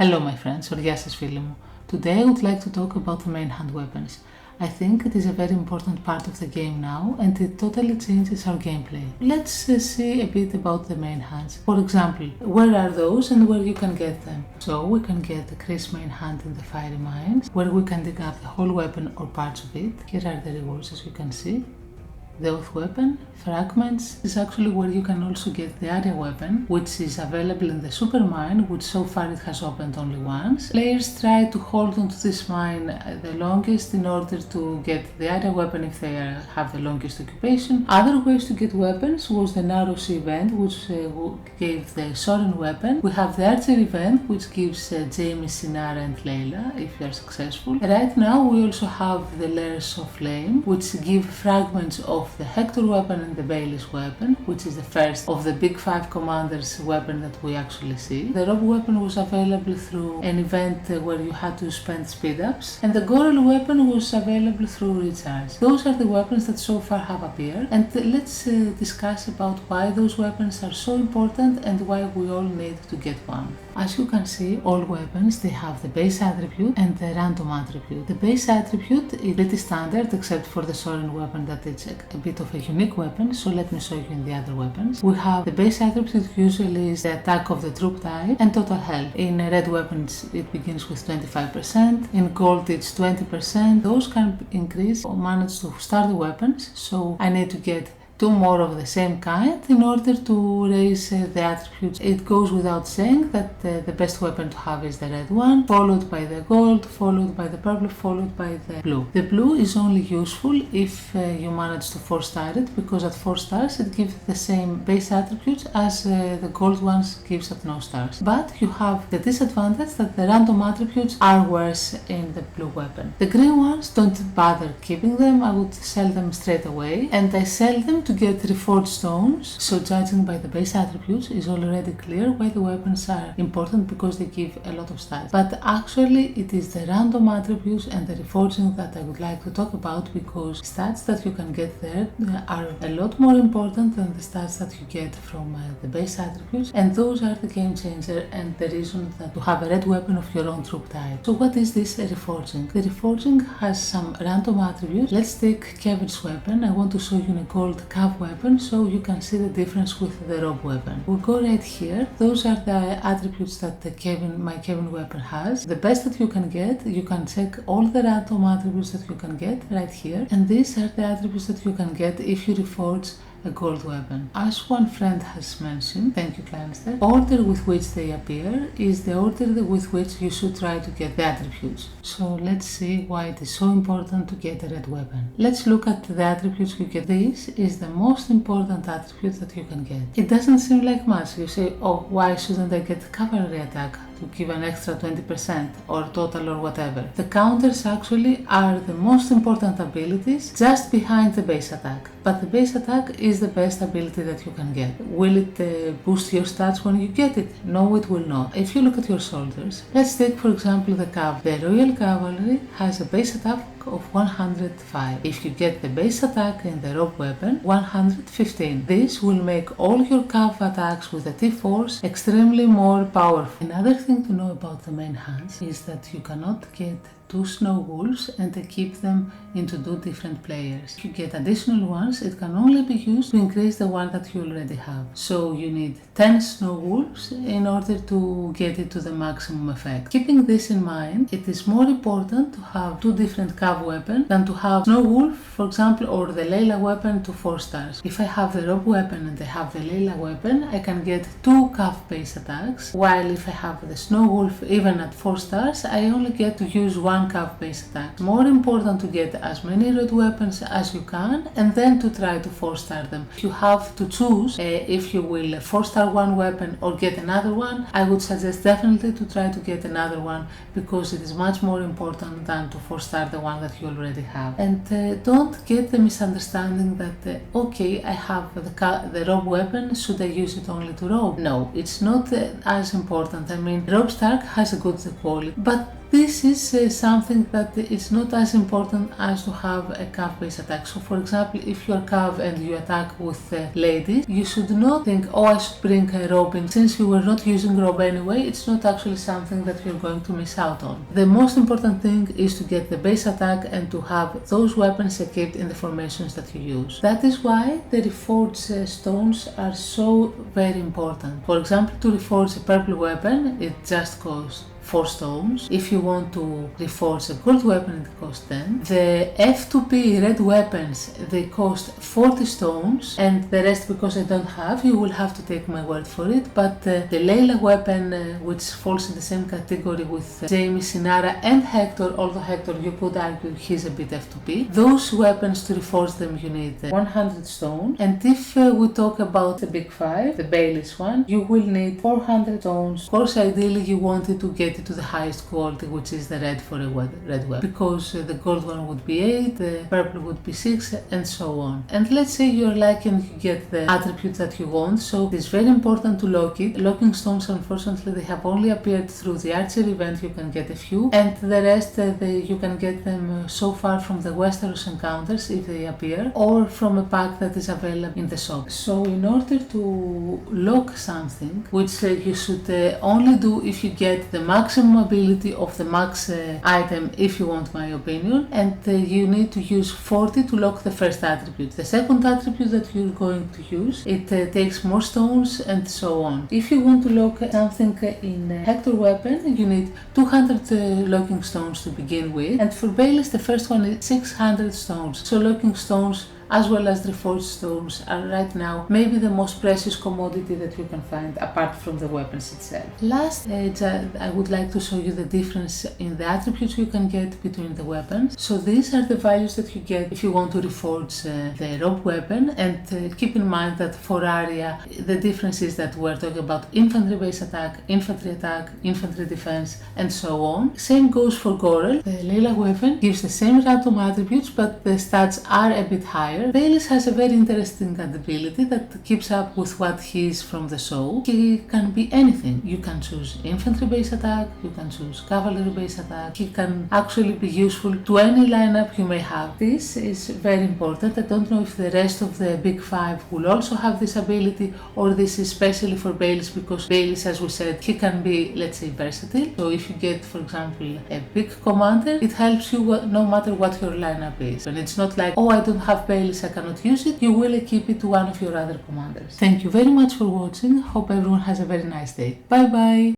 Hello my friends, or γεια σας φίλοι μου. Today I would like to talk about the main hand weapons. I think it is a very important part of the game now and it totally changes our gameplay. Let's see a bit about the main hands. For example, where are those and where you can get them? So we can get the Chris main hand in the fiery mines, where we can dig up the whole weapon or parts of it. Here are the rewards as you can see. The oath weapon, fragments, is actually where you can also get the area weapon, which is available in the super mine, which so far it has opened only once. Players try to hold onto this mine the longest in order to get the area weapon if they have the longest occupation. Other ways to get weapons was the narrow sea event, which gave the Soren weapon. We have the archer event, which gives Jamie, Sinara and Layla if you are successful. Right now we also have the layers of flame, which give fragments of the Hector weapon and the Bailey's weapon, which is the first of the big five commanders weapon that we actually see. The robe weapon was available through an event where you had to spend speed ups, and the Gorel weapon was available through recharge. Those are the weapons that so far have appeared, and let's discuss about why those weapons are so important and why we all need to get one. As you can see, all weapons, they have the base attribute and the random attribute. The base attribute is pretty standard except for the Soren weapon that it's a bit of a unique weapon, so let me show you in the other weapons. We have the base attribute usually is the attack of the troop type and total health. In red weapons it begins with 25%, in gold it's 20%. Those can increase or manage to start the weapons, so I need to get two more of the same kind in order to raise the attributes. It goes without saying that the best weapon to have is the red one, followed by the gold, followed by the purple, followed by the blue. The blue is only useful if you manage to 4-star it, because at 4 stars it gives the same base attributes as the gold ones gives at no stars. But you have the disadvantage that the random attributes are worse in the blue weapon. The green ones, don't bother keeping them, I would sell them straight away, and I sell them to get Reforge stones, so judging by the base attributes is already clear why the weapons are important, because they give a lot of stats. But actually it is the random attributes and the reforging that I would like to talk about, because stats that you can get there are a lot more important than the stats that you get from the base attributes, and those are the game changer and the reason that you have a red weapon of your own troop type. So what is this reforging? The reforging has some random attributes. Let's take Kevin's weapon. I want to show you in a gold weapon so you can see the difference with the robe weapon. We go right here. Those are the attributes that my Kevin weapon has. The best that you can get, you can check all the random attributes that you can get right here, and these are the attributes that you can get if you reforge a gold weapon. As one friend has mentioned, thank you Clanster, order with which they appear is the order with which you should try to get the attributes. So let's see why it is so important to get a red weapon. Let's look at the attributes you get. This is the most important attribute that you can get. It doesn't seem like much. You say, oh, why shouldn't I get cavalry attack to give an extra 20% or total or whatever? The counters actually are the most important abilities just behind the base attack. But the base attack is the best ability that you can get. Will it boost your stats when you get it? No, it will not. If you look at your soldiers, let's take for example the Cav. The Royal Cavalry has a base attack of 105. If you get the base attack in the robe weapon, 115. This will make all your Cav attacks with the T-Force extremely more powerful. Another thing to know about the main hands is that you cannot get two snow wolves and equip them into two different players. If you get additional ones, it can only be used to increase the one that you already have. So you need 10 snow wolves in order to get it to the maximum effect. Keeping this in mind, it is more important to have two different Cav weapons than to have snow wolf, for example, or the Layla weapon to 4 stars. If I have the robe weapon and I have the Layla weapon, I can get two Cav base attacks, while if I have the snow wolf even at 4 stars, I only get to use one Cav base attack. More important to get as many red weapons as you can and then to try to 4-star them. If you have to choose if you will 4-star one weapon or get another one, I would suggest definitely to try to get another one, because it is much more important than to 4-star the one that you already have. And don't get the misunderstanding that okay, I have the robe weapon, should I use it only to robe? No, it's not as important. I mean, robe Stark has a good quality, but this is something that is not as important as to have a cav based attack. So for example, if you are cav and you attack with ladies, you should not think, oh, I should bring Robin. Since you were not using Rob anyway, it's not actually something that you're going to miss out on. The most important thing is to get the base attack and to have those weapons equipped in the formations that you use. That is why the Reforge stones are so very important. For example, to reforge a purple weapon, it just costs 4 stones. If you want to reforge a gold weapon, it costs 10. The F2P red weapons, they cost 40 stones, and the rest, because I don't have, you will have to take my word for it. But the Layla weapon, which falls in the same category with Jamie, Sinara and Hector, although Hector, you could argue he's a bit F2P, those weapons, to reforge them, you need 100 stones. And if we talk about the big 5, the Bailey's one, you will need 400 stones. Of course, ideally you wanted to get it to the highest quality, which is the red for a red weapon, because the gold one would be 8, the purple would be 6, and so on. And let's say you're lucky and you get the attribute that you want, so it's very important to lock it. Locking stones, unfortunately, they have only appeared through the archer event. You can get a few, and the rest you can get them so far from the Westeros encounters if they appear, or from a pack that is available in the shop. So in order to lock something, which you should only do if you get the maximum ability of the max item, if you want my opinion, and you need to use 40 to lock the first attribute. The second attribute that you're going to use, it takes more stones, and so on. If you want to lock something in Hector weapon, you need 200 locking stones to begin with, and for Baelish the first one is 600 stones. So locking stones as well as the Reforged stones are right now maybe the most precious commodity that you can find, apart from the weapons itself. Last, I would like to show you the difference in the attributes you can get between the weapons. So these are the values that you get if you want to reforge the rope weapon, and keep in mind that for Arya the difference is that we're talking about infantry base attack, infantry defense, and so on. Same goes for Gorel. The Layla weapon gives the same random attributes, but the stats are a bit higher. Baelish has a very interesting ability that keeps up with what he is from the show. He can be anything. You can choose infantry base attack, you can choose cavalry base attack. He can actually be useful to any lineup you may have. This is very important. I don't know if the rest of the big 5 will also have this ability, or this is specially for Baelish, because Baelish, as we said, he can be, let's say, versatile. So if you get, for example, a big commander, it helps you no matter what your lineup is. And it's not like, oh, I don't have Baelish, I cannot use it. You will equip it to one of your other commanders. Thank you very much for watching. Hope everyone has a very nice day. Bye bye.